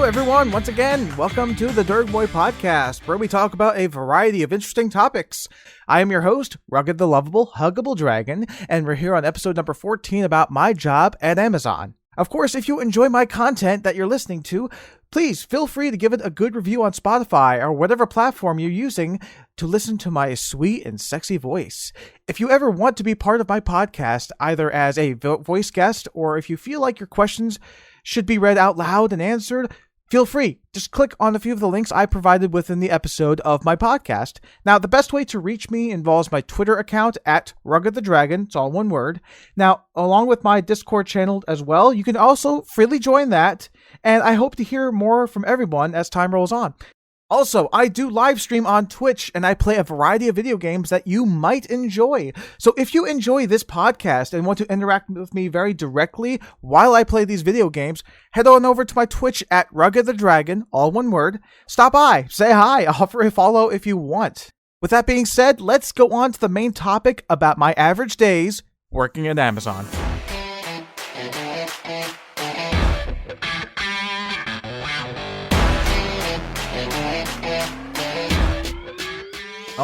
Hello everyone, once again, welcome to the Dergboi Podcast, where we talk about a variety of interesting topics. I am your host, Rugged the Lovable, Huggable Dragon, and we're here on episode number 14 about my job at Amazon. Of course, if you enjoy my content that you're listening to, please feel free to give it a good review on Spotify or whatever platform you're using to listen to my sweet and sexy voice. If you ever want to be part of my podcast, either as a voice guest or if you feel like your questions should be read out loud and answered, feel free. Just click on a few of the links I provided within the episode of my podcast. Now, the best way to reach me involves my Twitter account at RuggedTheDragon. It's all one word. Now, along with my Discord channel as well, you can also freely join that. And I hope to hear more from everyone as time rolls on. Also, I do live stream on Twitch, and I play a variety of video games that you might enjoy. So if you enjoy this podcast and want to interact with me very directly while I play these video games, head on over to my Twitch at RuggedTheDragon, all one word. Stop by, say hi, offer a follow if you want. With that being said, let's go on to the main topic about my average days working at Amazon.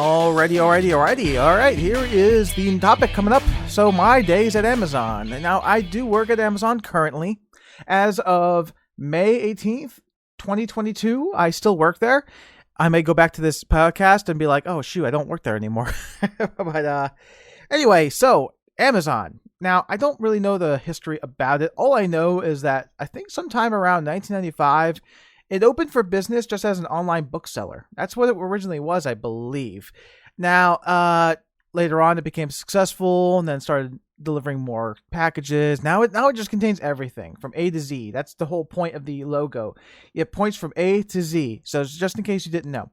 Alright, here is the topic coming up. So, my days at Amazon. Now, I do work at Amazon currently. As of May 18th, 2022, I still work there. I may go back to this podcast and be like, oh, shoot, I don't work there anymore. But, anyway, so, Amazon. Now, I don't really know the history about it. All I know is that I think sometime around 1995, it opened for business just as an online bookseller. That's what it originally was, I believe. Now, later on, it became successful and then started delivering more packages. Now it just contains everything from A to Z. That's the whole point of the logo. It points from A to Z. So just in case you didn't know.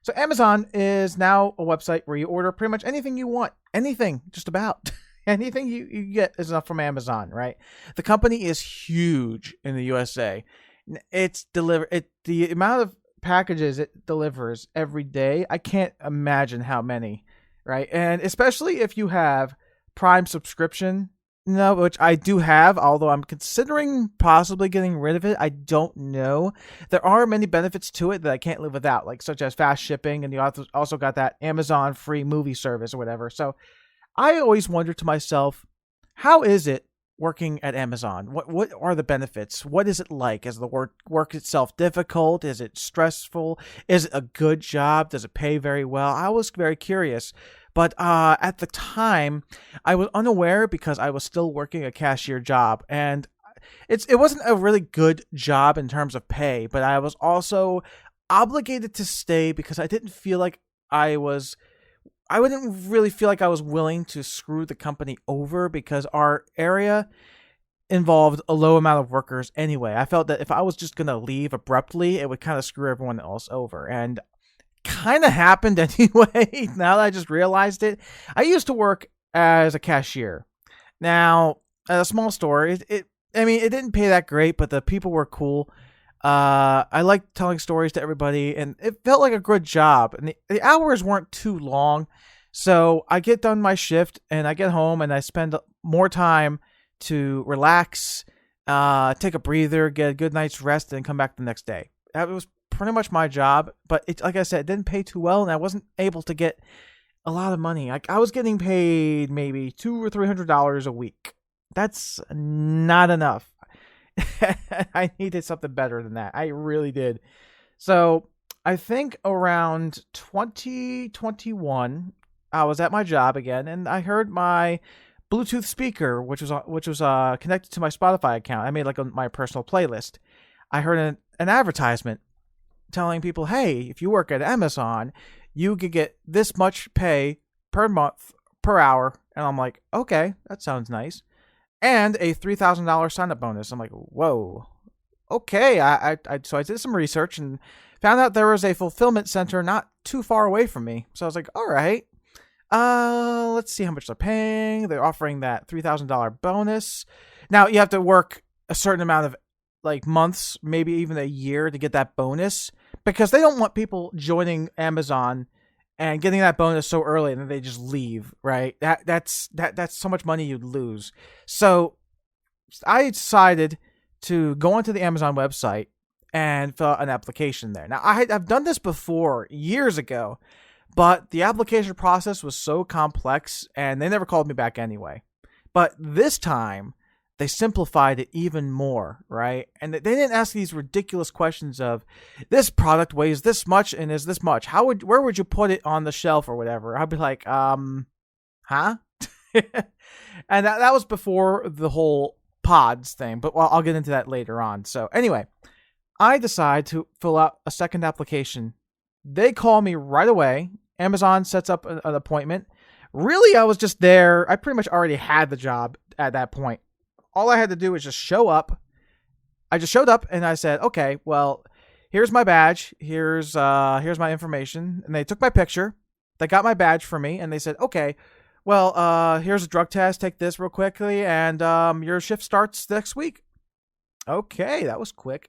So Amazon is now a website where you order pretty much anything you want. Anything, just about. Anything you get is enough from Amazon, right? The company is huge in the USA. The amount of packages it delivers every day, I can't imagine how many, right? And especially if you have Prime subscription, which I do have, although I'm considering possibly getting rid of it. I don't know. There are many benefits to it that I can't live without, like such as fast shipping, and you also got that Amazon free movie service or whatever. So I always wonder to myself, how is it working at Amazon? What are the benefits? What is it like? Is the work itself difficult? Is it stressful? Is it a good job? Does it pay very well? I was very curious. But at the time, I was unaware because I was still working a cashier job. And it wasn't a really good job in terms of pay, but I was also obligated to stay because I didn't feel like I wouldn't really feel like I was willing to screw the company over because our area involved a low amount of workers anyway. I felt that if I was just going to leave abruptly, it would kind of screw everyone else over. And kind of happened anyway, now that I just realized it. I used to work as a cashier. Now, at a small store, it didn't pay that great, but the people were cool. I liked telling stories to everybody, and it felt like a good job. And the hours weren't too long, so I get done my shift, and I get home, and I spend more time to relax, take a breather, get a good night's rest, and come back the next day. That was pretty much my job, but like I said, it didn't pay too well, and I wasn't able to get a lot of money. I was getting paid maybe $200 or $300 a week. That's not enough. I needed something better than that. I really did. So I think around 2021, I was at my job again, and I heard my Bluetooth speaker, which was connected to my Spotify account. I made like my personal playlist. I heard an advertisement telling people, "Hey, if you work at Amazon, you could get this much pay per month per hour." And I'm like, "Okay, that sounds nice." And a $3,000 sign-up bonus. I'm like, whoa, okay. So I did some research and found out there was a fulfillment center not too far away from me. So I was like, all right, let's see how much they're paying. They're offering that $3,000 bonus. Now you have to work a certain amount of like months, maybe even a year to get that bonus, because they don't want people joining Amazon and getting that bonus so early and then they just leave, right? That's so much money you'd lose. So I decided to go onto the Amazon website and fill out an application there. Now, I've done this before years ago, but the application process was so complex and they never called me back anyway. But this time, they simplified it even more, right? And they didn't ask these ridiculous questions of, this product weighs this much and is this much. Where would you put it on the shelf or whatever? I'd be like, huh? And that was before the whole pods thing, but I'll get into that later on. So anyway, I decide to fill out a second application. They call me right away. Amazon sets up an appointment. Really, I was just there. I pretty much already had the job at that point. All I had to do was just show up. I just showed up and I said, okay, well, here's my badge. Here's my information. And they took my picture. They got my badge for me and they said, okay, well, here's a drug test. Take this real quickly and your shift starts next week. Okay, that was quick.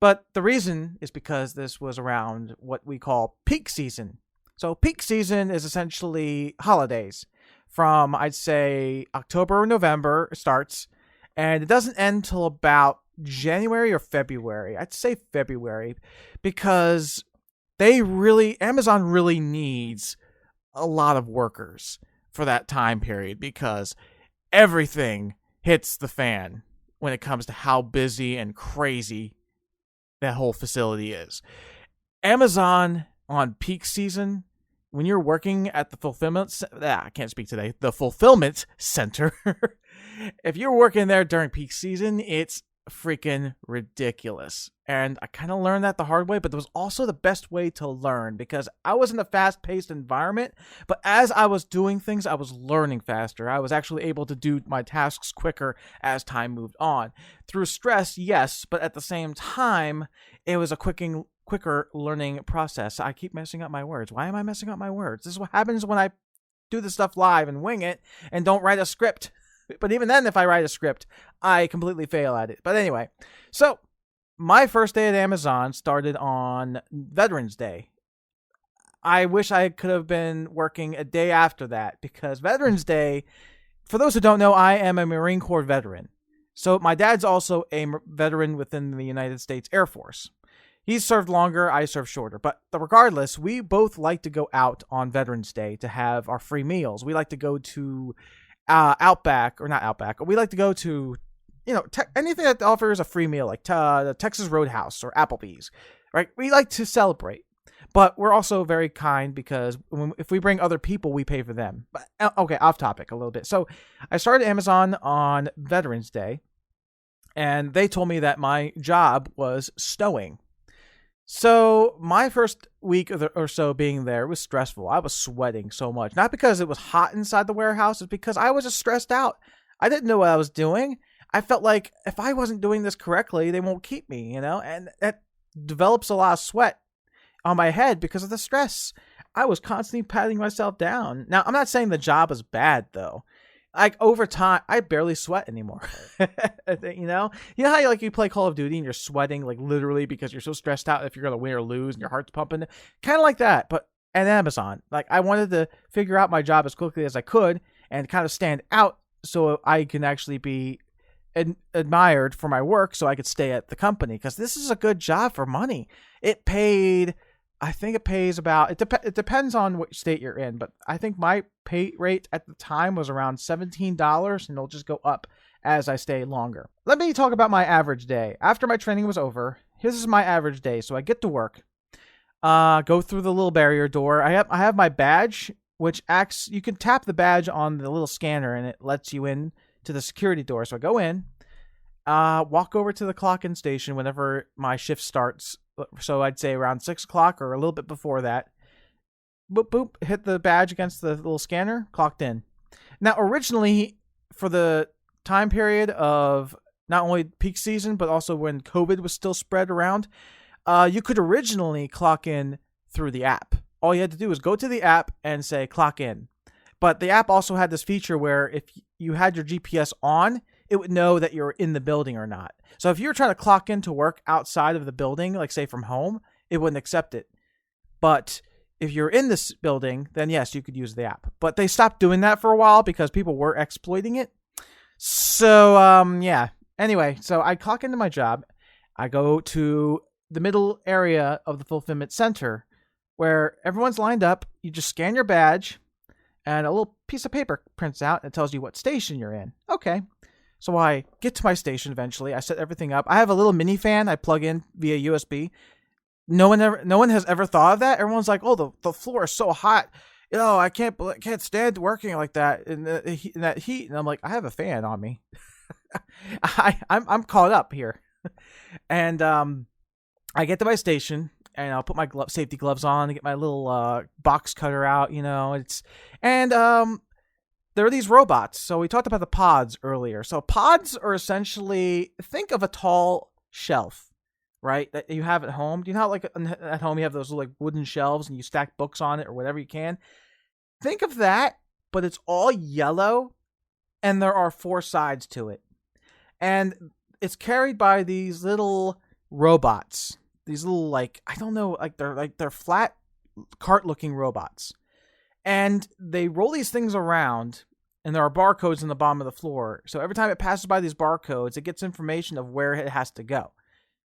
But the reason is because this was around what we call peak season. So peak season is essentially holidays. From, I'd say, October or November it starts, and it doesn't end till about January or February. I'd say February, because Amazon really needs a lot of workers for that time period, because everything hits the fan when it comes to how busy and crazy that whole facility is. Amazon on peak season, when you're working at the fulfillment center, if you're working there during peak season, it's freaking ridiculous. And I kind of learned that the hard way, but it was also the best way to learn, because I was in a fast-paced environment, but as I was doing things, I was learning faster. I was actually able to do my tasks quicker as time moved on. Through stress, yes, but at the same time, it was a quicker learning process. I keep messing up my words. Why am I messing up my words? This is what happens when I do this stuff live and wing it and don't write a script. But even then, if I write a script, I completely fail at it. But anyway, so my first day at Amazon started on Veterans Day. I wish I could have been working a day after that, because Veterans Day, for those who don't know, I am a Marine Corps veteran. So my dad's also a veteran within the United States Air Force. He's served longer, I served shorter. But regardless, we both like to go out on Veterans Day to have our free meals. We like to go to Outback, or not Outback. We like to go to, anything that offers a free meal, like the Texas Roadhouse or Applebee's, right? We like to celebrate. But we're also very kind, because if we bring other people, we pay for them. But, okay, off topic a little bit. So I started Amazon on Veterans Day, and they told me that my job was stowing. So my first week or so being there was stressful. I was sweating so much. Not because it was hot inside the warehouse. It's because I was just stressed out. I didn't know what I was doing. I felt like if I wasn't doing this correctly, they won't keep me, And that develops a lot of sweat on my head because of the stress. I was constantly patting myself down. Now, I'm not saying the job is bad, though. Like, over time, I barely sweat anymore. You know how you play Call of Duty and you're sweating, like, literally because you're so stressed out if you're going to win or lose and your heart's pumping? Kind of like that, but at Amazon. Like, I wanted to figure out my job as quickly as I could and kind of stand out so I can actually be admired for my work, so I could stay at the company, because this is a good job for money. I think it pays about, it depends on what state you're in, but I think my pay rate at the time was around $17, and it'll just go up as I stay longer. Let me talk about my average day. After my training was over, this is my average day. So I get to work, go through the little barrier door. I have my badge, which acts, you can tap the badge on the little scanner and it lets you in to the security door. So I go in, walk over to the clock-in station whenever my shift starts. So I'd say around 6 o'clock or a little bit before that. Boop, boop, hit the badge against the little scanner, clocked in. Now, originally, for the time period of not only peak season, but also when COVID was still spread around, you could originally clock in through the app. All you had to do was go to the app and say clock in. But the app also had this feature where if you had your GPS on, it would know that you're in the building or not. So if you were trying to clock into work outside of the building, like say from home, it wouldn't accept it. But if you're in this building, then yes, you could use the app. But they stopped doing that for a while because people were exploiting it. So, yeah. Anyway, so I clock into my job. I go to the middle area of the fulfillment center where everyone's lined up. You just scan your badge and a little piece of paper prints out and it tells you what station you're in. Okay. So I get to my station eventually. I set everything up. I have a little mini fan I plug in via USB. No one has ever thought of that. Everyone's like, "Oh, the floor is so hot. I can't stand working like that in that heat." And I'm like, "I have a fan on me. I'm caught up here." And I get to my station and I'll put my safety gloves on and get my little box cutter out. There are these robots. So we talked about the pods earlier. So pods are essentially, think of a tall shelf, right, that you have at home. Do you know how at home you have those like wooden shelves and you stack books on it or whatever you can? Think of that, but it's all yellow and there are 4 sides to it. And it's carried by these little robots. These little they're flat cart looking robots. And they roll these things around, and there are barcodes in the bottom of the floor. So every time it passes by these barcodes, it gets information of where it has to go.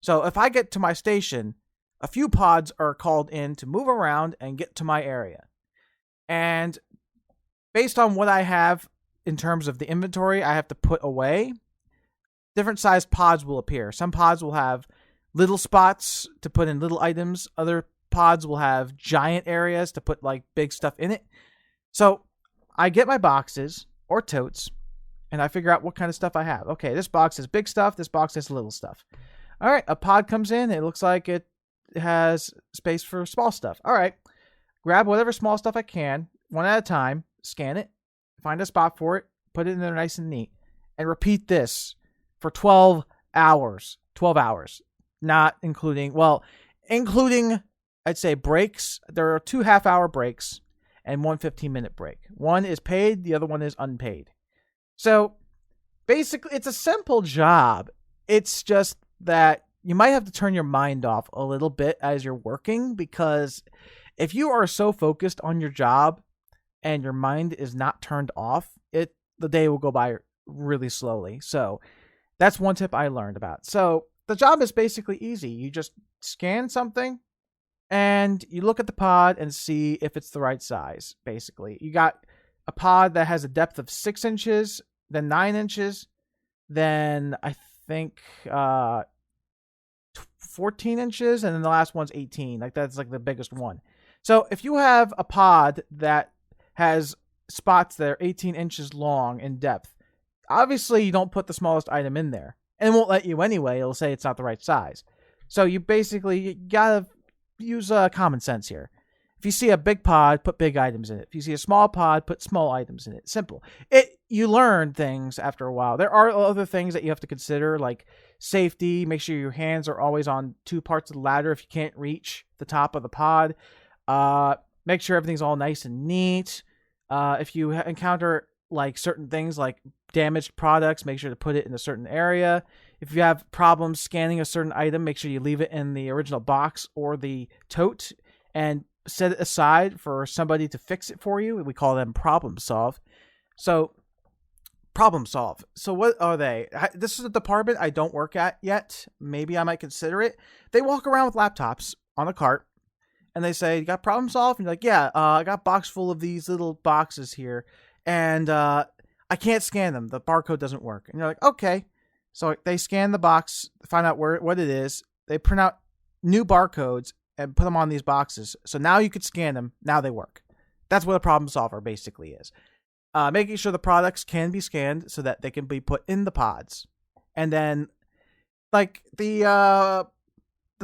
So if I get to my station, a few pods are called in to move around and get to my area. And based on what I have in terms of the inventory I have to put away, different sized pods will appear. Some pods will have little spots to put in little items. Other pods will have giant areas to put like big stuff in it. So I get my boxes or totes and I figure out what kind of stuff I have. Okay, this box has big stuff. This box has little stuff. All right, a pod comes in. It looks like it has space for small stuff. All right, grab whatever small stuff I can, one at a time, scan it, find a spot for it, put it in there nice and neat, and repeat this for 12 hours. 12 hours. Not including, I'd say breaks. There are 2 half-hour breaks and 1 15-minute break. One is paid, the other one is unpaid. So basically, it's a simple job. It's just that you might have to turn your mind off a little bit as you're working, because if you are so focused on your job and your mind is not turned off, the day will go by really slowly. So that's one tip I learned about. So the job is basically easy. You just scan something and you look at the pod and see if it's the right size, basically. You got a pod that has a depth of 6 inches, then 9 inches, then I think 14 inches, and then the last one's 18. Like that's like the biggest one. So if you have a pod that has spots that are 18 inches long in depth, obviously you don't put the smallest item in there. And it won't let you anyway. It'll say it's not the right size. So you gotta use common sense here. If you see a big pod, put big items in it. If you see a small pod, put small items in it. Simple. You learn things after a while. There are other things that you have to consider, like safety. Make sure your hands are always on 2 parts of the ladder if you can't reach the top of the pod. Make sure everything's all nice and neat. If you encounter like certain things like damaged products, make sure to put it in a certain area. If you have problems scanning a certain item, make sure you leave it in the original box or the tote and set it aside for somebody to fix it for you. We call them problem solve. So what are they? This is a department I don't work at yet. Maybe I might consider it. They walk around with laptops on a cart and they say, "You got problem solve?" And you're like, "Yeah, I got a box full of these little boxes here. And I can't scan them. The barcode doesn't work." And you're like, "Okay." So they scan the box, find out what it is. They print out new barcodes and put them on these boxes. So now you could scan them. Now they work. That's what a problem solver basically is. Making sure the products can be scanned so that they can be put in the pods. And then, like, the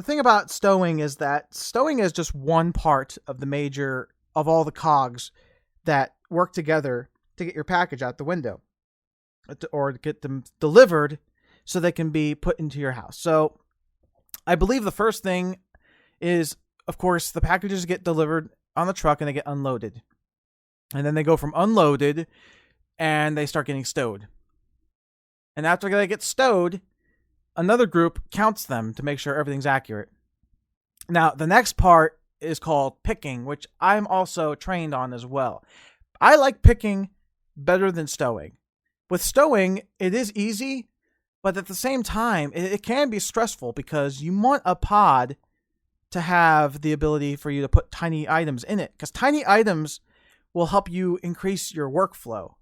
thing about stowing is that stowing is just one part of of all the cogs that work together to get your package out the window or to get them delivered so they can be put into your house. So I believe the first thing is, of course, the packages get delivered on the truck and they get unloaded. And then they go from unloaded and they start getting stowed. And after they get stowed, another group counts them to make sure everything's accurate. Now, the next part is called picking, which I'm also trained on as well. I like picking better than stowing. With stowing, it is easy, But at the same time, it can be stressful because you want a pod to have the ability for you to put tiny items in it, because tiny items will help you increase your workflow.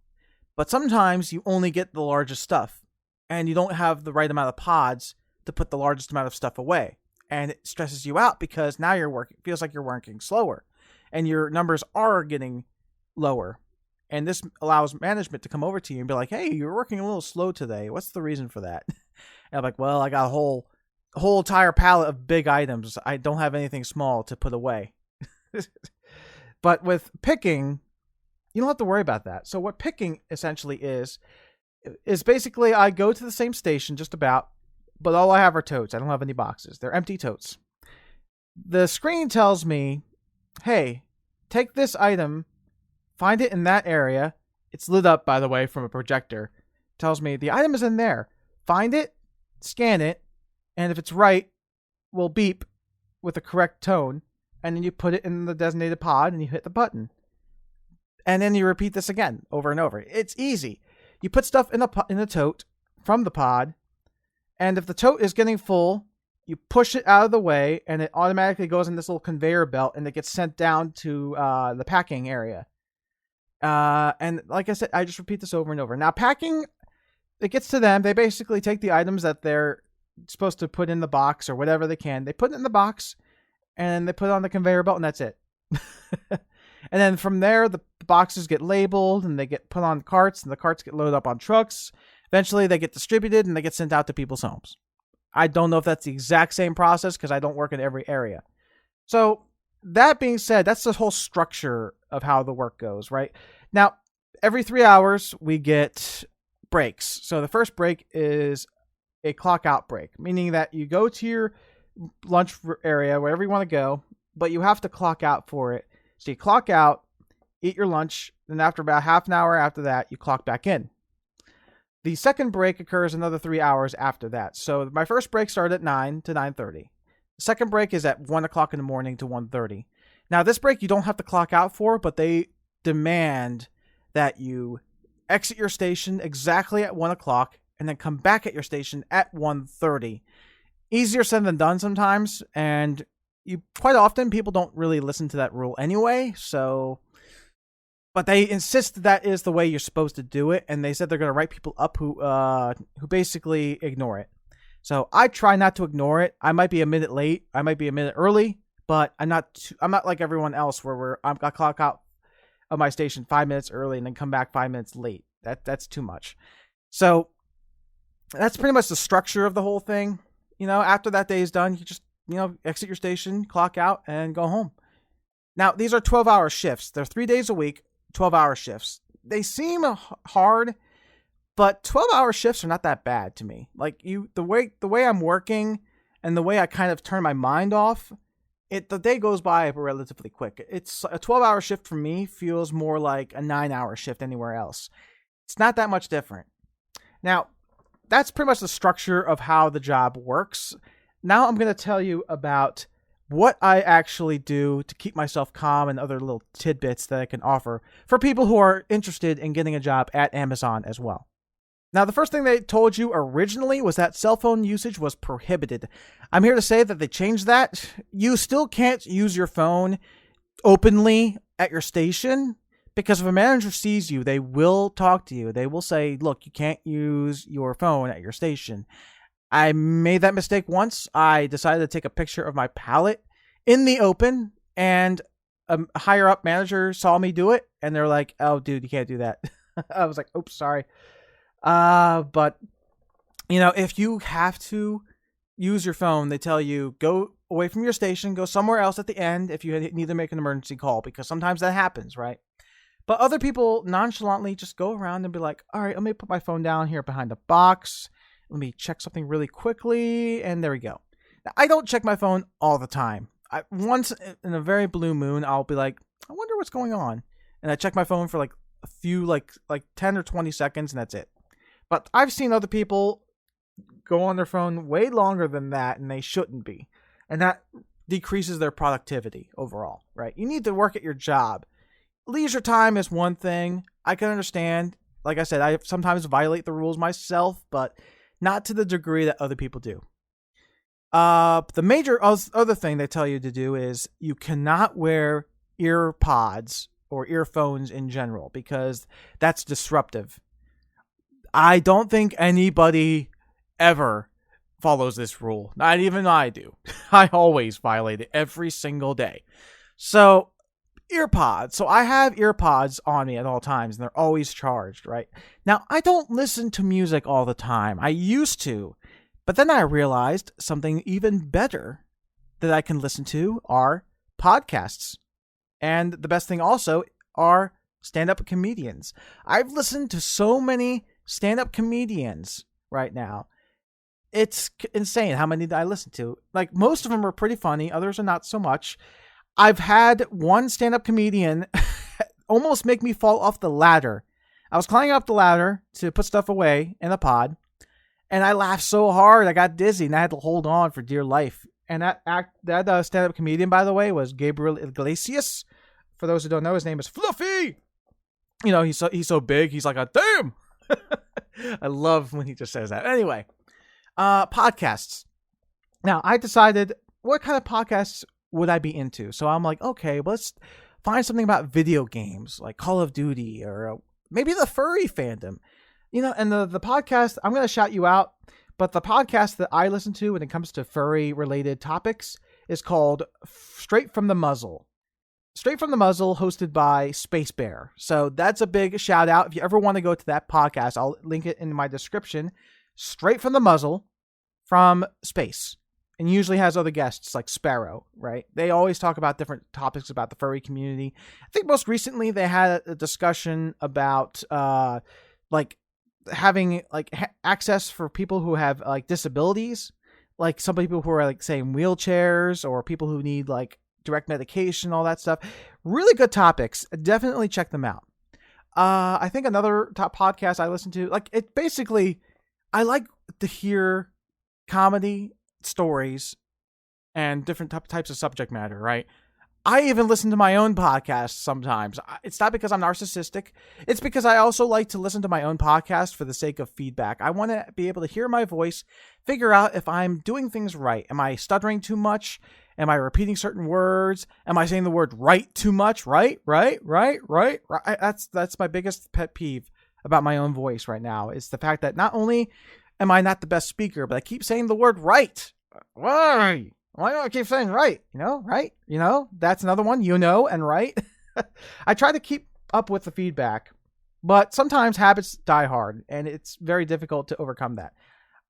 But sometimes you only get the largest stuff, and you don't have the right amount of pods to put the largest amount of stuff away. And it stresses you out because now it feels like you're working slower, and your numbers are getting lower. And this allows management to come over to you and be like, hey, you're working a little slow today. What's the reason for that? And I'm like, well, I got a whole entire pallet of big items. I don't have anything small to put away. But with picking, you don't have to worry about that. So what picking essentially is basically I go to the same station just about, but all I have are totes. I don't have any boxes. They're empty totes. The screen tells me, hey, take this item, find it in that area. It's lit up, by the way, from a projector. It tells me the item is in there. Find it, scan it, and if it's right, we'll beep with the correct tone, and then you put it in the designated pod and you hit the button. And then you repeat this again over and over. It's easy. You put stuff in a tote from the pod, and if the tote is getting full, you push it out of the way, and it automatically goes in this little conveyor belt, and it gets sent down to the packing area. And like I said, I just repeat this over and over. Now, packing, it gets to them. They basically take the items that they're supposed to put in the box or whatever they can. They put it in the box, and they put it on the conveyor belt, and that's it. And then from there, the boxes get labeled, and they get put on carts, and the carts get loaded up on trucks. Eventually, they get distributed, and they get sent out to people's homes. I don't know if that's the exact same process because I don't work in every area. So that being said, that's the whole structure of how the work goes, right? Now, every 3 hours, we get breaks. So the first break is a clock out break, meaning that you go to your lunch area, wherever you want to go, but you have to clock out for it. So you clock out, eat your lunch, and after about half an hour after that, you clock back in. The second break occurs another 3 hours after that. So my first break started at 9 to 9:30. The second break is at 1 o'clock in the morning to 1:30. Now, this break you don't have to clock out for, but they demand that you exit your station exactly at 1 o'clock and then come back at your station at 1:30. Easier said than done sometimes, and quite often people don't really listen to that rule anyway, but they insist that is the way you're supposed to do it, and they said they're going to write people up who basically ignore it. So I try not to ignore it. I might be a minute late, I might be a minute early, but I'm not like everyone else where I'm gonna clock out of my station 5 minutes early and then come back 5 minutes late. That's too much. So that's pretty much the structure of the whole thing. After that day is done, you just exit your station, clock out, and go home. Now, these are 12-hour shifts. They're 3 days a week, 12-hour shifts. They seem hard, but 12-hour shifts are not that bad to me. Like the way I'm working and the way I kind of turn my mind off, the day goes by relatively quick. It's a 12-hour shift for me feels more like a 9-hour shift anywhere else. It's not that much different. Now, that's pretty much the structure of how the job works. Now I'm going to tell you about what I actually do to keep myself calm and other little tidbits that I can offer for people who are interested in getting a job at Amazon as well. Now, the first thing they told you originally was that cell phone usage was prohibited. I'm here to say that they changed that. You still can't use your phone openly at your station because if a manager sees you, they will talk to you. They will say, look, you can't use your phone at your station. I made that mistake once. I decided to take a picture of my pallet in the open, and a higher up manager saw me do it, and they're like, oh, dude, you can't do that. I was like, oops, sorry. But, if you have to use your phone, they tell you, go away from your station, go somewhere else at the end if you need to make an emergency call, because sometimes that happens, right? But other people nonchalantly just go around and be like, all right, let me put my phone down here behind the box. Let me check something really quickly, and there we go. Now, I don't check my phone all the time. Once in a very blue moon, I'll be like, I wonder what's going on. And I check my phone for like a few, like 10 or 20 seconds, and that's it. But I've seen other people go on their phone way longer than that, and they shouldn't be. And that decreases their productivity overall, right? You need to work at your job. Leisure time is one thing. I can understand. Like I said, I sometimes violate the rules myself, but not to the degree that other people do. The major other thing they tell you to do is you cannot wear ear pods or earphones in general because that's disruptive. I don't think anybody ever follows this rule. Not even I do. I always violate it every single day. So, earpods. So I have earpods on me at all times, and they're always charged, right? Now, I don't listen to music all the time. I used to. But then I realized something even better that I can listen to are podcasts. And the best thing also are stand-up comedians. I've listened to so many stand-up comedians right now. It's insane how many I listen to. Like, most of them are pretty funny. Others are not so much. I've had one stand-up comedian almost make me fall off the ladder. I was climbing up the ladder to put stuff away in the pod, and I laughed so hard I got dizzy, and I had to hold on for dear life. And that stand-up comedian, by the way, was Gabriel Iglesias. For those who don't know, his name is Fluffy. You know, he's so big. He's like a damn. I love when he just says that. Anyway, podcasts. Now, I decided what kind of podcasts would I be into. So I'm like, okay, let's find something about video games, like Call of Duty, or maybe the furry fandom. You know, and the podcast, I'm going to shout you out, but the podcast that I listen to when it comes to furry-related topics is called Straight from the Muzzle. Straight from the Muzzle, hosted by Space Bear. So that's a big shout out. If you ever want to go to that podcast, I'll link it in my description. Straight from the Muzzle from space. And usually has other guests like Sparrow, right? They always talk about different topics about the furry community. I think most recently they had a discussion about like having like access for people who have like disabilities, like some people who are like say in wheelchairs, or people who need like direct medication, all that stuff. Really good topics. Definitely check them out. I think another top podcast I listen to, like, it basically, I like to hear comedy stories and different types of subject matter, right? I even listen to my own podcast sometimes. It's not because I'm narcissistic. It's because I also like to listen to my own podcast for the sake of feedback. I want to be able to hear my voice, figure out if I'm doing things right. Am I stuttering too much? Am I repeating certain words? Am I saying the word right too much? Right. That's my biggest pet peeve about my own voice right now, is the fact that not only am I not the best speaker, but I keep saying the word right. Why? Why do I keep saying right? Right? That's another one, and right. I try to keep up with the feedback, but sometimes habits die hard, and it's very difficult to overcome that.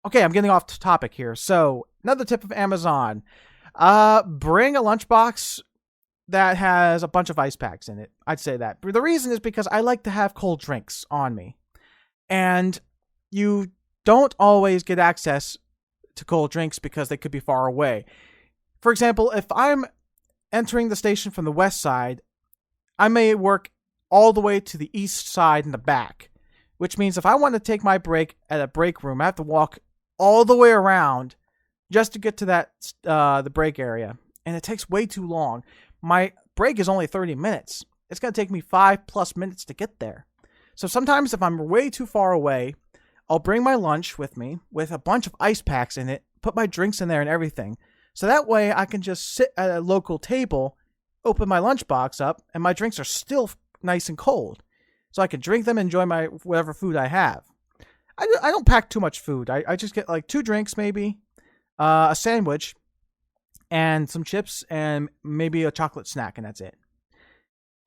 Okay, I'm getting off topic here. So, another tip of Amazon. Bring a lunchbox that has a bunch of ice packs in it. I'd say that. But the reason is because I like to have cold drinks on me. And you don't always get access to cold drinks because they could be far away. For example, if I'm entering the station from the west side, I may work all the way to the east side in the back, which means if I want to take my break at a break room, I have to walk all the way around just to get to that the break area, and it takes way too long. My break is only 30 minutes. It's going to take me 5+ minutes to get there. So sometimes if I'm way too far away, I'll bring my lunch with me with a bunch of ice packs in it, put my drinks in there and everything. So that way I can just sit at a local table, open my lunchbox up, and my drinks are still nice and cold. So I can drink them and enjoy my whatever food I have. I don't pack too much food. I just get like 2 drinks maybe, a sandwich, and some chips, and maybe a chocolate snack, and that's it.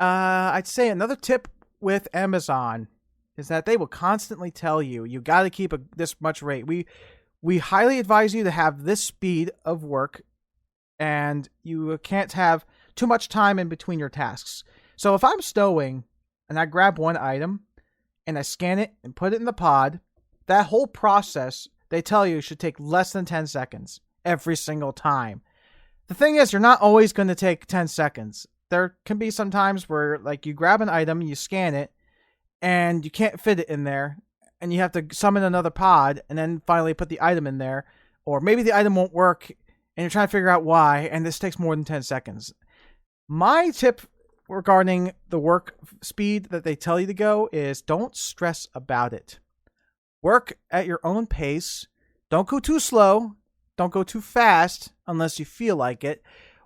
I'd say another tip with Amazon is that they will constantly tell you, you got to keep this much rate. We highly advise you to have this speed of work, and you can't have too much time in between your tasks. So if I'm stowing and I grab one item and I scan it and put it in the pod, that whole process, they tell you, should take less than 10 seconds every single time. The thing is, you're not always going to take 10 seconds. There can be some times where, like, you grab an item, you scan it, and you can't fit it in there, and you have to summon another pod and then finally put the item in there. Or maybe the item won't work and you're trying to figure out why, and this takes more than 10 seconds. My tip regarding the work speed that they tell you to go is don't stress about it. Work at your own pace. Don't go too slow. Don't go too fast unless you feel like it.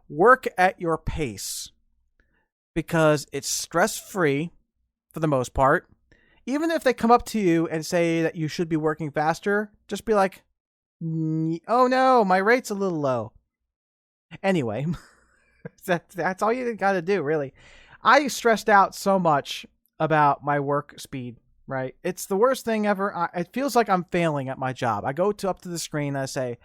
Work at your pace because it's stress-free for the most part. Even if they come up to you and say that you should be working faster, just be like, oh no, my rate's a little low. Anyway, that's all you got to do, really. I stressed out so much about my work speed, right? It's the worst thing ever. It feels like I'm failing at my job. I go up to the screen and I say,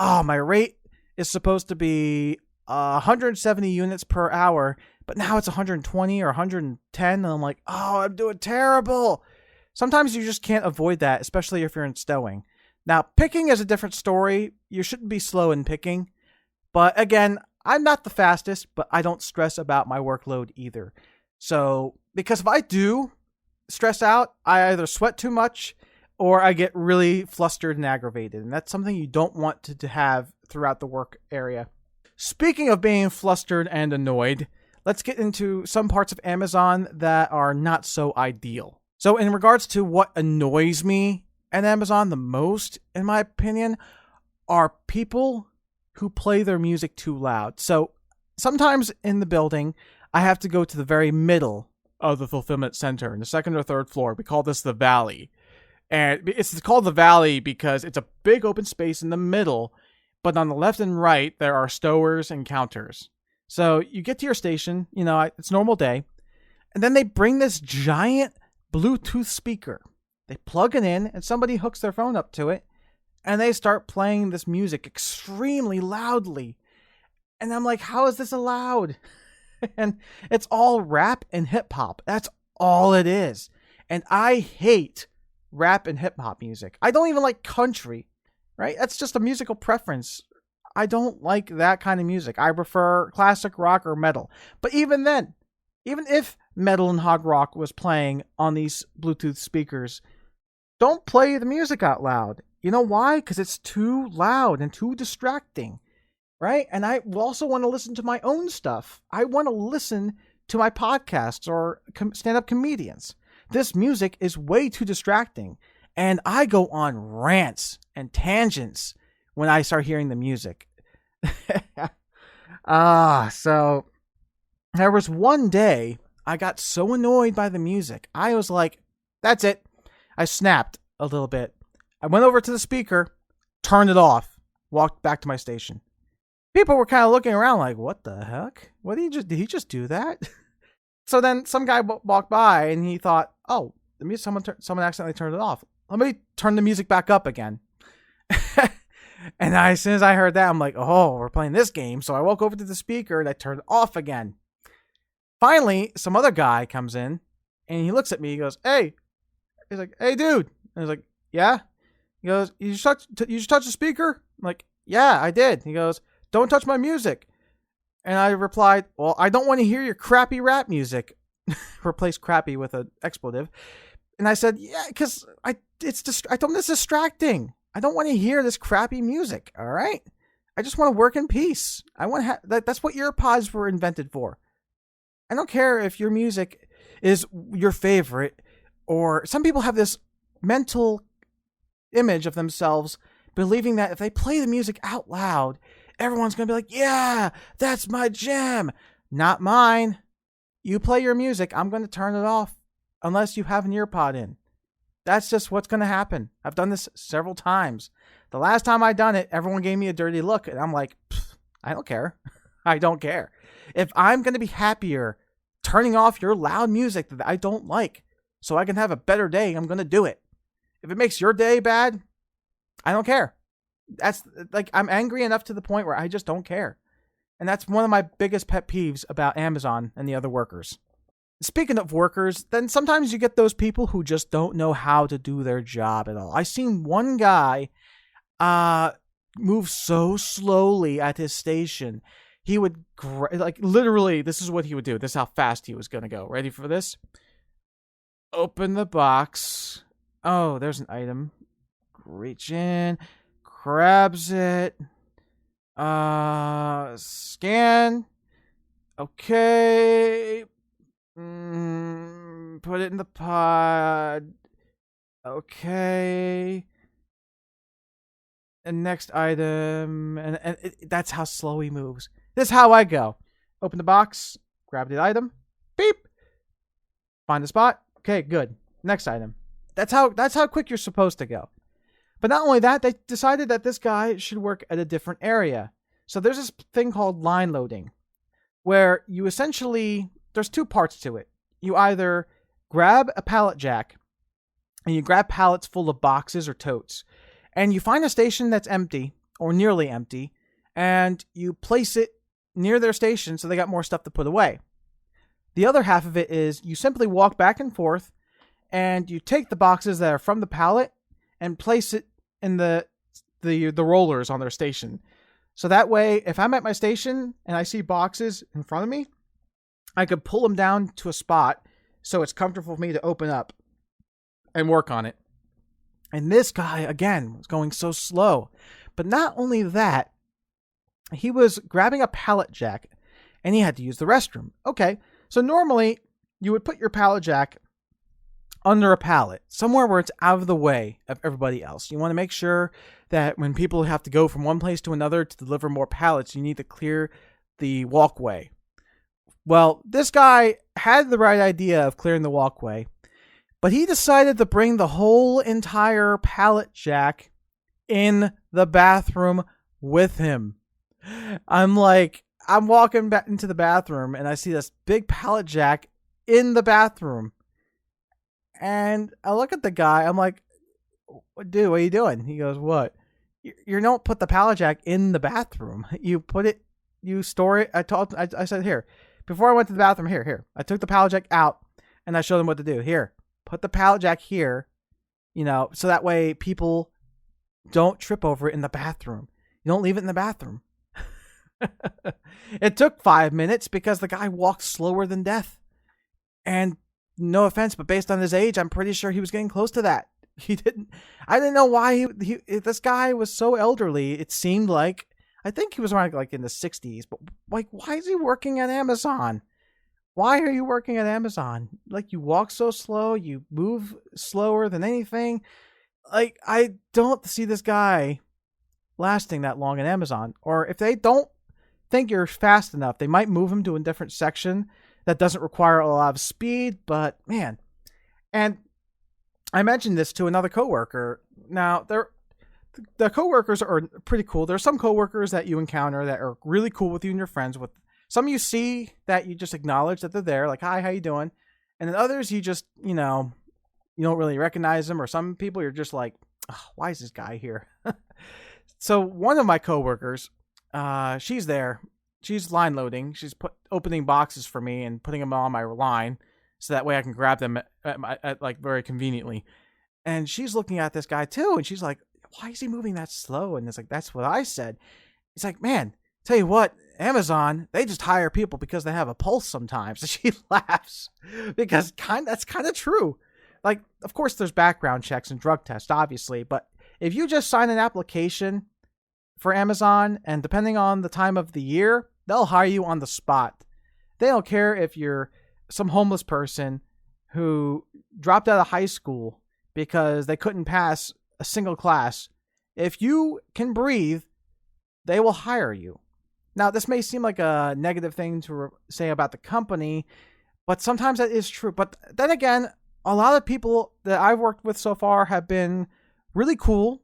oh, my rate is supposed to be 170 units per hour, but now it's 120 or 110, and I'm like, oh, I'm doing terrible. Sometimes you just can't avoid that, especially if you're in stowing. Now, picking is a different story. You shouldn't be slow in picking. But again, I'm not the fastest, but I don't stress about my workload either. So, because if I do stress out, I either sweat too much or I get really flustered and aggravated. And that's something you don't want to have throughout the work area. Speaking of being flustered and annoyed, let's get into some parts of Amazon that are not so ideal. So in regards to what annoys me at Amazon the most, in my opinion, are people who play their music too loud. So sometimes in the building, I have to go to the very middle of the fulfillment center in the second or third floor. We call this the Valley. And it's called the Valley because it's a big open space in the middle, but on the left and right, there are stowers and counters. So you get to your station, it's normal day, and then they bring this giant Bluetooth speaker. They plug it in, and somebody hooks their phone up to it, and they start playing this music extremely loudly. And I'm like, how is this allowed? And it's all rap and hip hop. That's all it is. And I hate rap and hip hop music. I don't even like country, right? That's just a musical preference. I don't like that kind of music. I prefer classic rock or metal. But even then, even if metal and hard rock was playing on these Bluetooth speakers, don't play the music out loud. You know why? Because it's too loud and too distracting, right? And I also want to listen to my own stuff. I want to listen to my podcasts or stand-up comedians. This music is way too distracting, and I go on rants and tangents when I start hearing the music. So there was one day I got so annoyed by the music. I was like, that's it. I snapped a little bit. I went over to the speaker, turned it off, walked back to my station. People were kind of looking around like, what the heck? Did he just do that? So then some guy walked by and he thought, oh, the music, someone accidentally turned it off. Let me turn the music back up again. And as soon as I heard that, I'm like, oh, we're playing this game. So I walk over to the speaker and I turn it off again. Finally, some other guy comes in and he looks at me. He goes, hey. He's like, hey, dude. And I was like, yeah. He goes, you just touch the speaker? I'm like, yeah, I did. He goes, don't touch my music. And I replied, well, I don't want to hear your crappy rap music. Replace crappy with an expletive. And I said, yeah, because I told him it's distracting. I don't want to hear this crappy music, all right? I just want to work in peace. I want to that's what earpods were invented for. I don't care if your music is your favorite, or some people have this mental image of themselves believing that if they play the music out loud, everyone's going to be like, yeah, that's my jam. Not mine. You play your music, I'm going to turn it off unless you have an earpod in. That's just what's going to happen. I've done this several times. The last time I done it, everyone gave me a dirty look, and I'm like, I don't care. I don't care. If I'm going to be happier turning off your loud music that I don't like so I can have a better day, I'm going to do it. If it makes your day bad, I don't care. That's like, I'm angry enough to the point where I just don't care. And that's one of my biggest pet peeves about Amazon and the other workers. Speaking of workers, then sometimes you get those people who just don't know how to do their job at all. I seen one guy move so slowly at his station. He would, literally, this is what he would do. This is how fast he was going to go. Ready for this? Open the box. Oh, there's an item. Reach in. Grabs it. Scan. Okay. Put it in the pod. Okay. And next item, and that's how slow he moves. This is how I go. Open the box, grab the item, beep, find the spot. Okay, good. Next item. That's how quick you're supposed to go. But not only that, they decided that this guy should work at a different area. So there's this thing called line loading, where you essentially, there's two parts to it. You either grab a pallet jack, and you grab pallets full of boxes or totes, and you find a station that's empty, or nearly empty, and you place it near their station so they got more stuff to put away. The other half of it is you simply walk back and forth, and you take the boxes that are from the pallet and place it in the rollers on their station. So that way, if I'm at my station and I see boxes in front of me, I could pull them down to a spot so it's comfortable for me to open up and work on it. And this guy, again, was going so slow. But not only that, he was grabbing a pallet jack and he had to use the restroom. Okay, so normally you would put your pallet jack under a pallet, somewhere where it's out of the way of everybody else. You want to make sure that when people have to go from one place to another to deliver more pallets, you need to clear the walkway. Well, this guy had the right idea of clearing the walkway, but he decided to bring the whole entire pallet jack in the bathroom with him. I'm walking back into the bathroom and I see this big pallet jack in the bathroom. And I look at the guy, I'm like, dude, what are you doing? He goes, what? You don't put the pallet jack in the bathroom. You store it. I said, here, before I went to the bathroom, here. I took the pallet jack out and I showed him what to do. Here, put the pallet jack here, so that way people don't trip over it in the bathroom. You don't leave it in the bathroom. It took 5 minutes because the guy walked slower than death. And no offense, but based on his age, I'm pretty sure he was getting close to that. I didn't know why this guy was so elderly. It seemed like, I think he was around in the 60s, but why is he working at Amazon? Why are you working at Amazon? You walk so slow, you move slower than anything. I don't see this guy lasting that long at Amazon. Or if they don't think you're fast enough, they might move him to a different section that doesn't require a lot of speed. But man, and I mentioned this to another coworker. Now, the coworkers are pretty cool. There are some coworkers that you encounter that are really cool with you and your friends with. Some you see that you just acknowledge that they're there, like, hi, how you doing? And then others you just, you don't really recognize them. Or some people you're just like, oh, why is this guy here? So one of my coworkers, she's there. She's line loading. She's opening boxes for me and putting them on my line so that way I can grab them at very conveniently. And she's looking at this guy too, and she's like, why is he moving that slow? And it's like, that's what I said. It's like, man, tell you what, Amazon, they just hire people because they have a pulse sometimes. And she laughs because that's kind of true. Of course, there's background checks and drug tests, obviously, but if you just sign an application for Amazon, and depending on the time of the year, they'll hire you on the spot. They don't care if you're some homeless person who dropped out of high school because they couldn't pass a single class. If you can breathe, they will hire you. Now, this may seem like a negative thing to say about the company, but sometimes that is true. But then again, a lot of people that I've worked with so far have been really cool.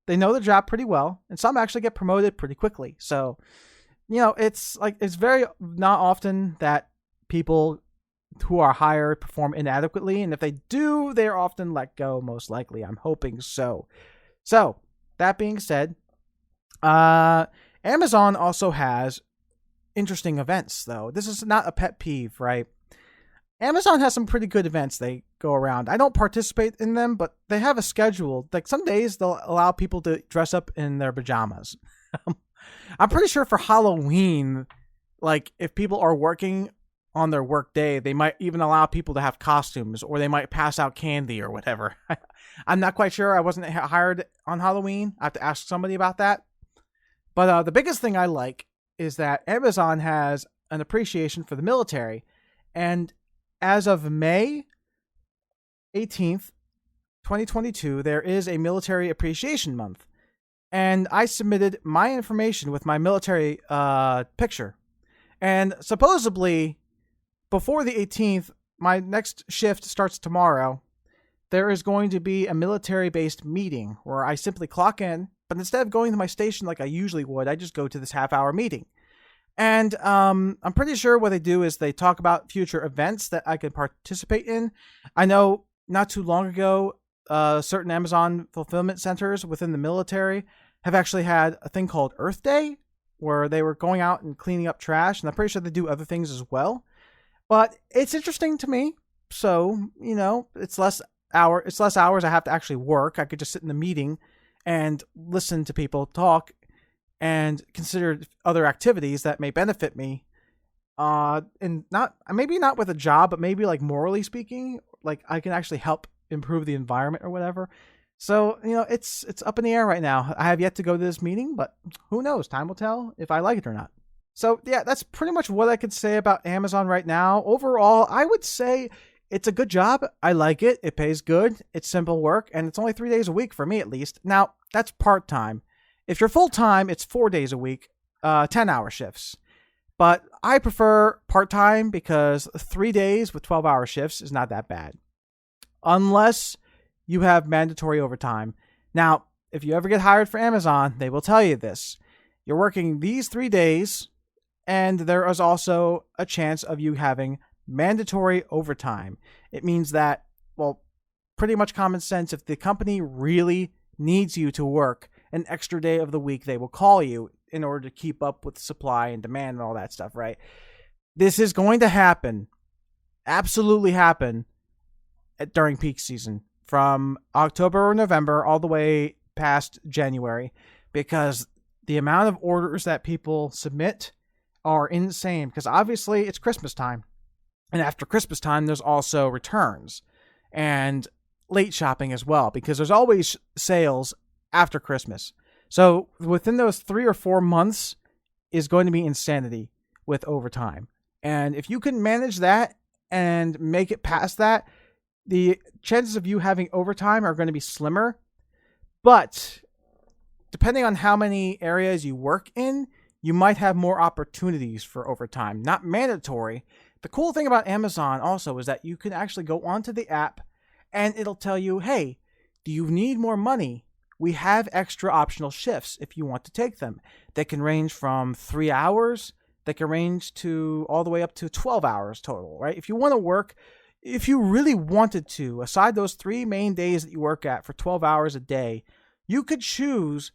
They know the job pretty well, and some actually get promoted pretty quickly. So, it's very not often that people who are hired perform inadequately, and if they do, they're often let go, most likely. I'm hoping so. So, that being said, Amazon also has interesting events, though. This is not a pet peeve, right? Amazon has some pretty good events they go around. I don't participate in them, but they have a schedule. Some days they'll allow people to dress up in their pajamas. I'm pretty sure for Halloween, if people are working on their work day, they might even allow people to have costumes, or they might pass out candy or whatever. I'm not quite sure. I wasn't hired on Halloween. I have to ask somebody about that. But the biggest thing I like is that Amazon has an appreciation for the military. And as of May 18th, 2022, there is a military appreciation month. and I submitted my information with my military picture. And supposedly, before the 18th, my next shift starts tomorrow. There is going to be a military-based meeting where I simply clock in, but instead of going to my station like I usually would, I just go to this half-hour meeting. And I'm pretty sure what they do is they talk about future events that I could participate in. I know not too long ago, certain Amazon fulfillment centers within the military have actually had a thing called Earth Day, where they were going out and cleaning up trash, and I'm pretty sure they do other things as well. But it's interesting to me. So, it's less hours I have to actually work. I could just sit in the meeting and listen to people talk and consider other activities that may benefit me. And maybe not with a job, but maybe like morally speaking, like I can actually help improve the environment or whatever. So, it's up in the air right now. I have yet to go to this meeting, but who knows? Time will tell if I like it or not. So, yeah, that's pretty much what I could say about Amazon right now. Overall, I would say it's a good job. I like it. It pays good. It's simple work, and it's only 3 days a week for me at least. Now, that's part-time. If you're full-time, it's 4 days a week, 10-hour shifts. But I prefer part-time because 3 days with 12-hour shifts is not that bad. Unless you have mandatory overtime. Now, if you ever get hired for Amazon, they will tell you this. You're working these 3 days, and there is also a chance of you having mandatory overtime. It means that, well, pretty much common sense, if the company really needs you to work an extra day of the week, they will call you in order to keep up with supply and demand and all that stuff, right? This is going to happen, absolutely happen, during peak season from October or November all the way past January, because the amount of orders that people submit are insane, because obviously it's Christmas time. And after Christmas time, there's also returns and late shopping as well, because there's always sales after Christmas. So within those 3 or 4 months is going to be insanity with overtime. And if you can manage that and make it past that, the chances of you having overtime are going to be slimmer. But depending on how many areas you work in, you might have more opportunities for overtime. Not mandatory. The cool thing about Amazon also is that you can actually go onto the app and it'll tell you, hey, do you need more money? We have extra optional shifts if you want to take them. They can range from 3 hours. They can range to all the way up to 12 hours total, right? If you want to work, if you really wanted to, aside those 3 main days that you work at for 12 hours a day, you could choose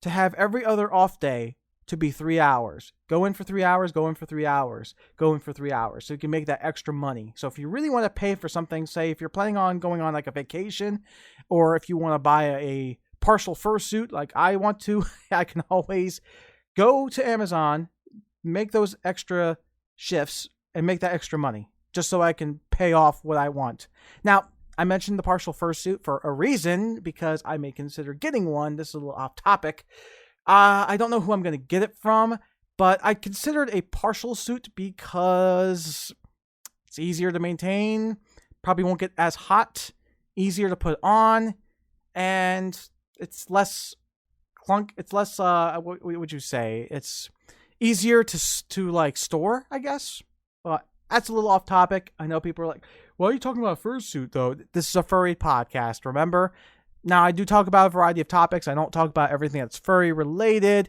to have every other off day to be 3 hours. Go in for 3 hours, go in for 3 hours, go in for 3 hours. So you can make that extra money. So if you really want to pay for something, say if you're planning on going on like a vacation, or if you want to buy a partial fursuit like I want to, I can always go to Amazon, make those extra shifts, and make that extra money, just so I can pay off what I want. Now, I mentioned the partial fursuit for a reason, because I may consider getting one. This is a little off topic. I don't know who I'm going to get it from, but I considered a partial suit because it's easier to maintain, probably won't get as hot, easier to put on, and it's less what would you say? It's easier to like store, I guess. But that's a little off topic. I know people are like, why are you talking about a fursuit though? This is a furry podcast, remember? Now, I do talk about a variety of topics. I don't talk about everything that's furry related,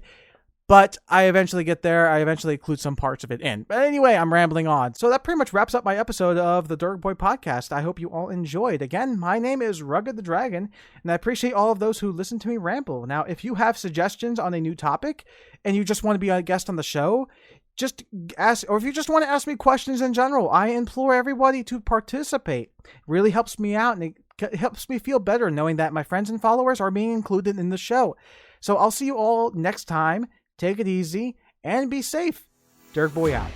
but I eventually get there. I eventually include some parts of it in. But anyway, I'm rambling on. So that pretty much wraps up my episode of the Dergboi Podcast. I hope you all enjoyed. Again, my name is RuggedTheDragon, and I appreciate all of those who listen to me ramble. Now, if you have suggestions on a new topic and you just want to be a guest on the show, just ask, or if you just want to ask me questions in general, I implore everybody to participate. It really helps me out, and it helps me feel better knowing that my friends and followers are being included in the show. So I'll see you all next time. Take it easy and be safe. Dergboi out.